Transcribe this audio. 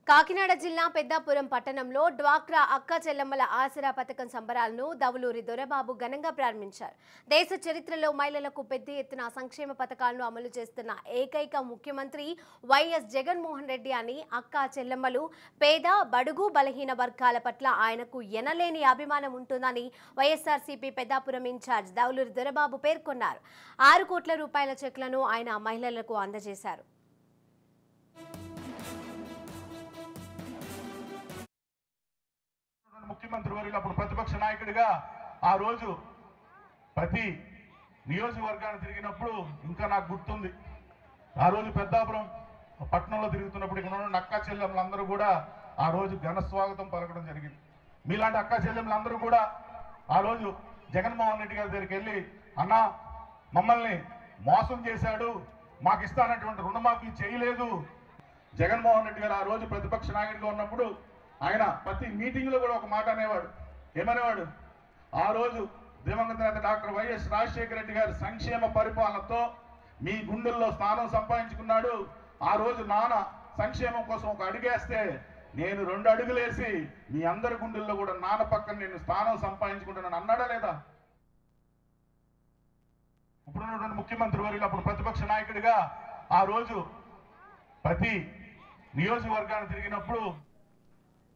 కాకినాడ జిల్లా పెద్దాపురం పట్టణంలో డ్వాక్రా అక్క చెల్లెమ్మల ఆసరా పథకం సంబరాలను దవులూరి దొరబాబు ఘనంగా ప్రారంభించారు. దేశ చరిత్రలో మహిళలకు పెద్ద ఎత్తున సంక్షేమ పథకాలను అమలు చేస్తున్న ఏకైక ముఖ్యమంత్రి వైఎస్ జగన్మోహన్ రెడ్డి అని అక్క చెల్లెమ్మలు పేద బడుగు బలహీన వర్గాల పట్ల ఆయనకు ఎనలేని అభిమానం ఉంటుందని వైఎస్ఆర్సీపీ పెద్దాపురం ఇన్ఛార్జ్ దవులూరి దొరబాబు పేర్కొన్నారు. 6 కోట్ల రూపాయల చెక్లను ఆయన మహిళలకు అందజేశారు. ముఖ్యమంత్రి వర్యులు అప్పుడు ప్రతిపక్ష నాయకుడిగా ఆ రోజు ప్రతి నియోజకవర్గాన్ని తిరిగినప్పుడు ఇంకా నాకు గుర్తుంది. ఆ రోజు పెద్దాపురం పట్టణంలో తిరుగుతున్నప్పుడు ఇక్కడ ఉన్న అక్క చెల్లెమ్మలందరూ కూడా ఆ రోజు ఘన స్వాగతం పలకడం జరిగింది. మీలాంటి అక్క చెల్లెమ్మలందరూ కూడా ఆ రోజు జగన్మోహన్ రెడ్డి గారి దగ్గరికి వెళ్ళి, అన్నా మమ్మల్ని మోసం చేశాడు, మాకు ఇస్తానటువంటి రుణమాఫీ చేయలేదు. జగన్మోహన్ రెడ్డి గారు ఆ రోజు ప్రతిపక్ష నాయకుడిగా ఉన్నప్పుడు ఆయన ప్రతి మీటింగ్లో కూడా ఒక మాట అనేవాడు. ఏమనేవాడు? ఆ రోజు దివంగత నేత డాక్టర్ వైఎస్ రాజశేఖర రెడ్డి గారి సంక్షేమ పరిపాలనతో మీ గుండెల్లో స్థానం సంపాదించుకున్నాడు. ఆ రోజు నాన్న సంక్షేమం కోసం ఒక అడుగేస్తే నేను 2 అడుగులేసి మీ అందరి గుండెల్లో కూడా నాన్న పక్కన నేను స్థానం సంపాదించుకుంటున్నాను అన్నాడా లేదా? ఇప్పుడున్నటువంటి ముఖ్యమంత్రి వర్యులు అప్పుడు ప్రతిపక్ష నాయకుడిగా ఆ రోజు ప్రతి నియోజకవర్గాన్ని తిరిగినప్పుడు